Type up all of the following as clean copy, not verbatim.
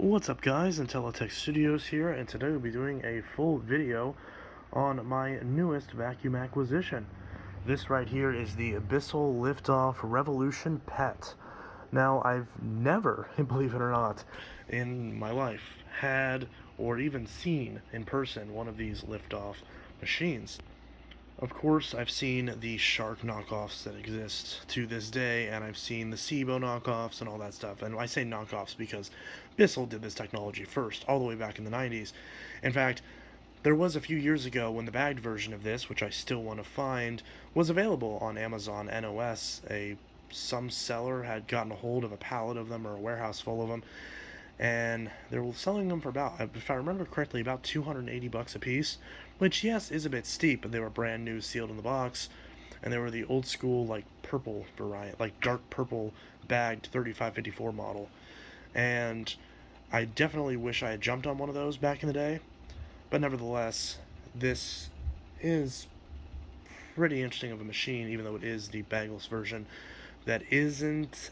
What's up guys, Intellitech Studios here, and today we'll be doing a full video on my newest vacuum acquisition. This right here is the Bissell Liftoff Revolution Pet. Now, I've never, believe it or not, in my life had or even seen in person one of these liftoff machines. Of course, I've seen the Shark knockoffs that exist to this day, and I've seen the SIBO knockoffs and all that stuff. And I say knockoffs because Bissell did this technology first, all the way back in the 90s. In fact, there was a few years ago when the bagged version of this, which I still want to find, was available on Amazon NOS. Some seller had gotten a hold of a pallet of them or a warehouse full of them, and they were selling them for about, if I remember correctly, about $280 a piece, which, yes, is a bit steep, but they were brand new, sealed in the box, and they were the old school, like, purple variant, like dark purple bagged 3554 model, and I definitely wish I had jumped on one of those back in the day, but nevertheless, this is pretty interesting of a machine, even though it is the bagless version that isn't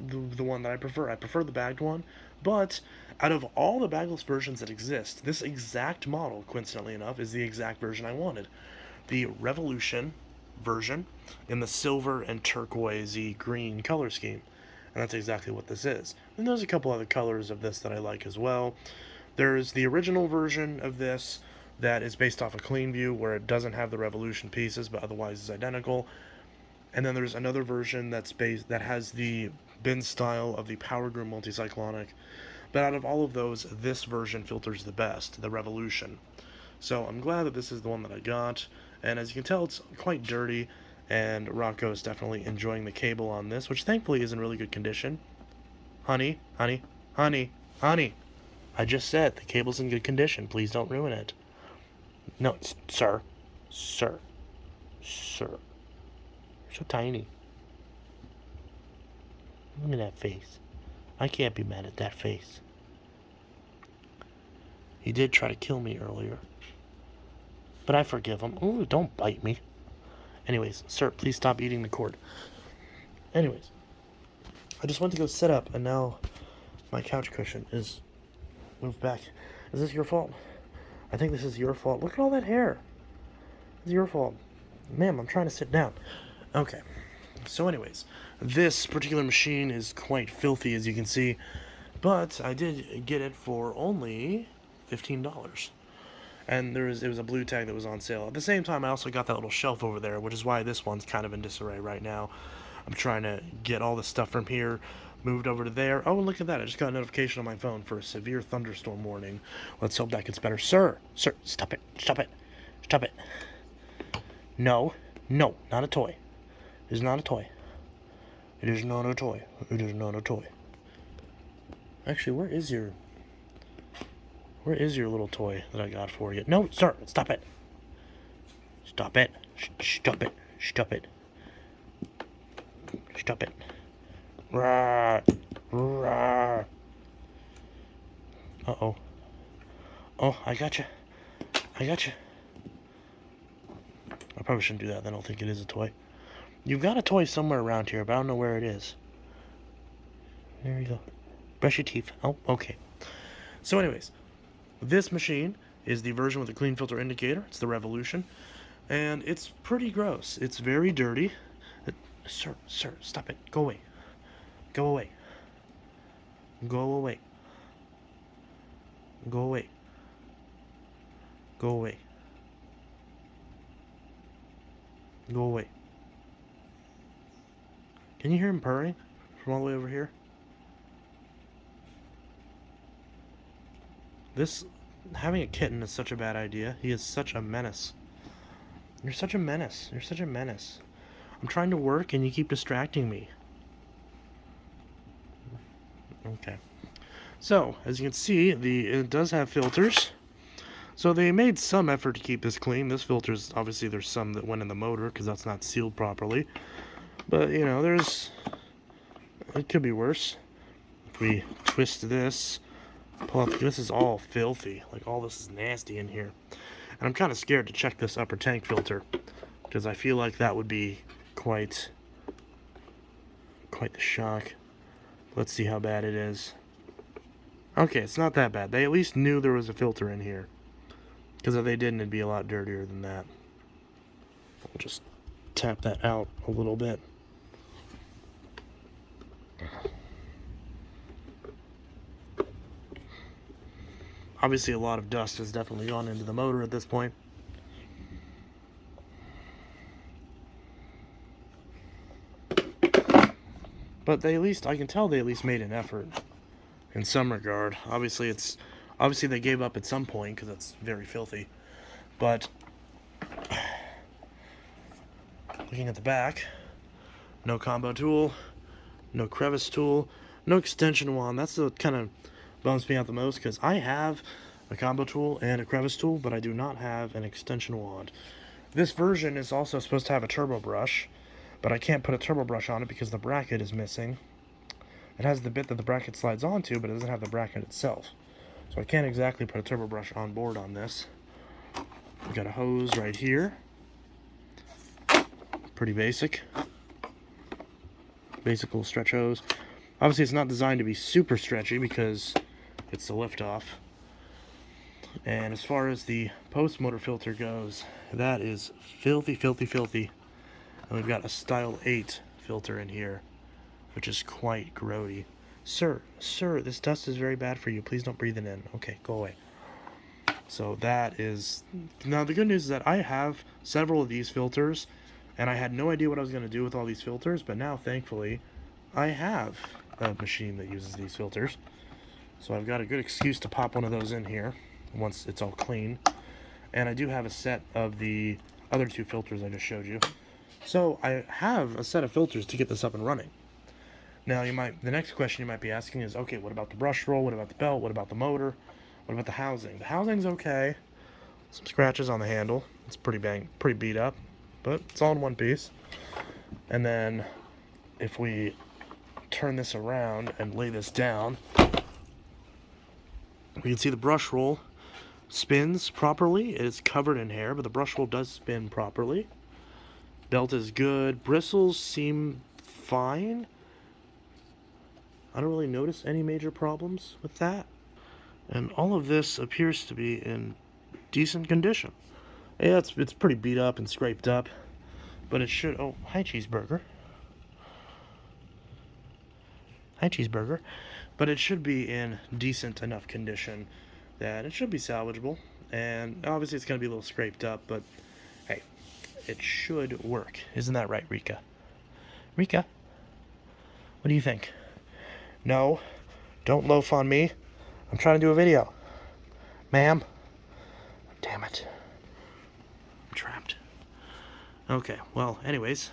the one that I prefer. I prefer the bagged one, but out of all the bagless versions that exist, this exact model, coincidentally enough, is the exact version I wanted. The Revolution version in the silver and turquoisey green color scheme. And that's exactly what this is. And there's a couple other colors of this that I like as well. There's the original version of this that is based off a clean view where it doesn't have the Revolution pieces but otherwise is identical. And then there's another version that has the bin style of the Power Groom multicyclonic. But out of all of those, this version filters the best, the Revolution. So I'm glad that this is the one that I got. And as you can tell, it's quite dirty, and Rocco is definitely enjoying the cable on this, which thankfully is in really good condition. Honey, honey, honey, honey. I just said the cable's in good condition. Please don't ruin it. No, sir. Sir. Sir. You're so tiny. Look at that face. I can't be mad at that face. He did try to kill me earlier, but I forgive him. Ooh, don't bite me. Anyways, sir, please stop eating the cord. Anyways, I just went to go sit up, and now my couch cushion is moved back. Is this your fault? I think this is your fault. Look at all that hair. It's your fault. Ma'am, I'm trying to sit down. Okay. So anyways, this particular machine is quite filthy, as you can see, but I did get it for only $15. And it was a blue tag that was on sale. At the same time, I also got that little shelf over there, which is why this one's kind of in disarray right now. I'm trying to get all the stuff from here moved over to there. Oh, and look at that. I just got a notification on my phone for a severe thunderstorm warning. Let's hope that gets better. Sir, stop it. Stop it. Stop it. No, not a toy. It is not a toy. It is not a toy. It is not a toy. Actually, where is your little toy that I got for you? No, sir, stop it. Stop it. Stop it. Stop it. Stop it. Rawr. Rawr. Uh-oh. Oh, I gotcha. I gotcha. I probably shouldn't do that, then I'll think it is a toy. You've got a toy somewhere around here, but I don't know where it is. There you go. Brush your teeth. Oh, okay. So anyways, this machine is the version with the clean filter indicator. It's the Revolution. And it's pretty gross. It's very dirty. Sir, stop it. Go away. Go away. Go away. Go away. Go away. Go away. Can you hear him purring from all the way over here? Having a kitten is such a bad idea. He is such a menace. You're such a menace. You're such a menace. I'm trying to work and you keep distracting me. Okay. So, as you can see, it does have filters. So they made some effort to keep this clean. This filter's, obviously there's some that went in the motor because that's not sealed properly. But, you know, it could be worse. If we twist this, pull out, this is all filthy. Like, all this is nasty in here. And I'm kind of scared to check this upper tank filter because I feel like that would be quite the shock. Let's see how bad it is. Okay, it's not that bad. They at least knew there was a filter in here. Because if they didn't, it'd be a lot dirtier than that. We'll just tap that out a little bit. Obviously, a lot of dust has definitely gone into the motor at this point. But they at least, I can tell they at least made an effort in some regard. Obviously they gave up at some point because it's very filthy. But looking at the back, no combo tool, no crevice tool, no extension wand. That's what kind of bums me out the most, because I have a combo tool and a crevice tool, but I do not have an extension wand. This version is also supposed to have a turbo brush, but I can't put a turbo brush on it because the bracket is missing. It has the bit that the bracket slides onto, but it doesn't have the bracket itself. So I can't exactly put a turbo brush on board on this. We've got a hose right here. Pretty basic. Basic little stretch hose. Obviously it's not designed to be super stretchy because it's the liftoff. And as far as the post motor filter goes, that is filthy, filthy, filthy. And we've got a Style 8 filter in here, which is quite grody. Sir, this dust is very bad for you. Please don't breathe it in. Okay, go away. So that is... Now, the good news is that I have several of these filters, and I had no idea what I was going to do with all these filters, but now, thankfully, I have a machine that uses these filters. So I've got a good excuse to pop one of those in here once it's all clean. And I do have a set of the other two filters I just showed you. So I have a set of filters to get this up and running. Now the next question you might be asking is, okay, what about the brush roll? What about the belt? What about the motor? What about the housing? The housing's okay. Some scratches on the handle. It's pretty beat up, but it's all in one piece. And then if we turn this around and lay this down, we can see the brush roll spins properly. It is covered in hair, but the brush roll does spin properly. Belt is good. Bristles seem fine. I don't really notice any major problems with that. And all of this appears to be in decent condition. Yeah, it's pretty beat up and scraped up, but it should... Oh, hi, cheeseburger. Hi, cheeseburger. But it should be in decent enough condition that it should be salvageable. And obviously it's going to be a little scraped up, but hey, it should work. Isn't that right, Rika? Rika, what do you think? No, don't loaf on me. I'm trying to do a video. Ma'am. Damn it. I'm trapped. Okay, well, anyways.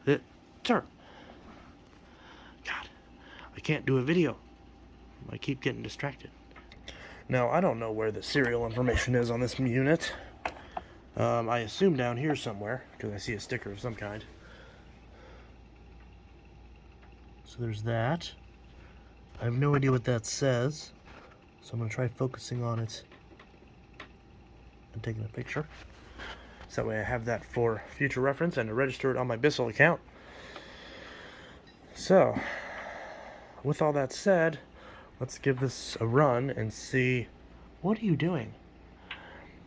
Sir. God, I can't do a video. I keep getting distracted. Now, I don't know where the serial information is on this unit. I assume down here somewhere, because I see a sticker of some kind. So there's that. I have no idea what that says, so I'm going to try focusing on it and taking a picture. So that way I have that for future reference and to register it on my Bissell account. So, with all that said, let's give this a run and see... What are you doing?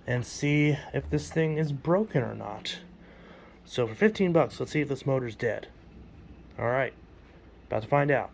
And see if this thing is broken or not. So for 15 bucks, let's see if this motor's dead. Alright, about to find out.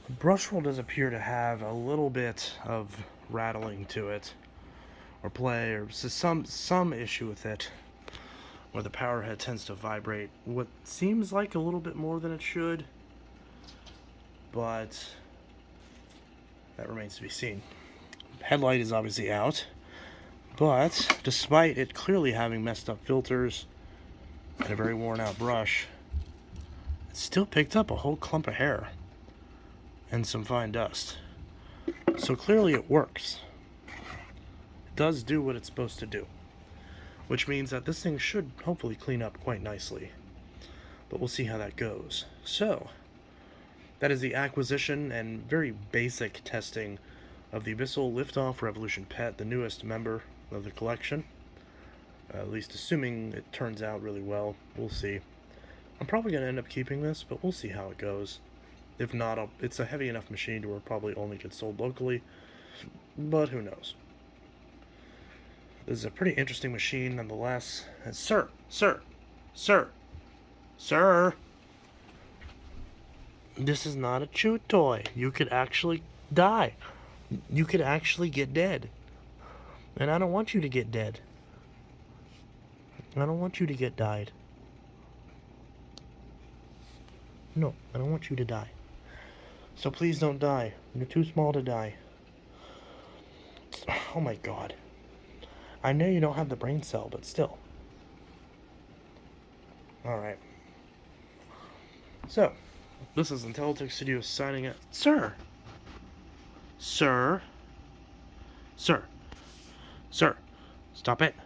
The brush roll does appear to have a little bit of rattling to it, or play, or some issue with it, where the power head tends to vibrate what seems like a little bit more than it should, but that remains to be seen. Headlight is obviously out, but despite it clearly having messed up filters and a very worn out brush, it still picked up a whole clump of hair and some fine dust. So clearly it works. It does do what it's supposed to do, which means that this thing should hopefully clean up quite nicely. But we'll see how that goes. So, that is the acquisition and very basic testing of the Bissell Liftoff Revolution Pet, the newest member of the collection. At least assuming it turns out really well. We'll see. I'm probably going to end up keeping this, but we'll see how it goes. If not, it's a heavy enough machine to where it probably only gets sold locally, but who knows. This is a pretty interesting machine nonetheless. And sir, this is not a chew toy. You could actually die. You could actually get dead. And I don't want you to get dead. I don't want you to get died. No, I don't want you to die. So please don't die. You're too small to die. Oh my god. I know you don't have the brain cell, but still. Alright. So, this is Intellitech Studios signing out. Sir! Stop it.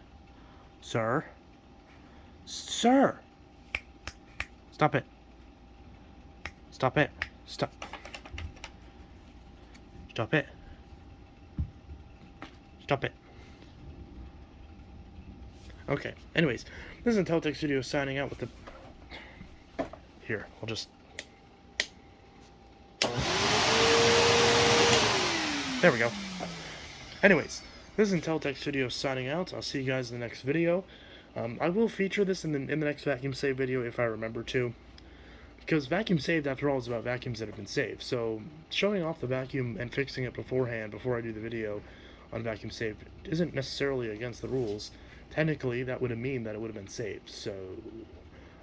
Sir! Stop it. Stop it. Stop it. Okay, anyways, this is Intellitech Studios signing out with the... Here, I'll just... There we go. Anyways, this is Intellitech Studios signing out. I'll see you guys in the next video. I will feature this in the next vacuum save video if I remember to. Because vacuum saved, after all, is about vacuums that have been saved. So, showing off the vacuum and fixing it beforehand, before I do the video on vacuum saved, isn't necessarily against the rules. Technically, that would have mean that it would have been saved. So,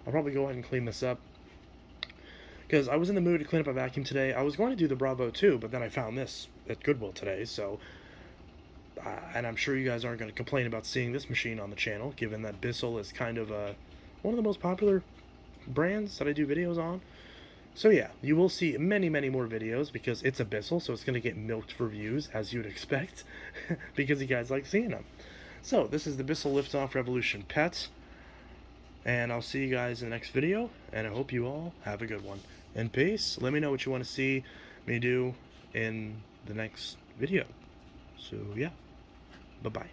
I'll probably go ahead and clean this up. Because I was in the mood to clean up a vacuum today. I was going to do the Bravo too, but then I found this at Goodwill today, so... and I'm sure you guys aren't going to complain about seeing this machine on the channel, given that Bissell is kind of one of the most popular brands that I do videos on. So yeah, you will see many more videos because it's a Bissell, so it's going to get milked for views, as you'd expect, because you guys like seeing them. So, this is the Bissell Liftoff Revolution Pet, and I'll see you guys in the next video, and I hope you all have a good one. And peace. Let me know what you want to see me do in the next video. So yeah, bye-bye.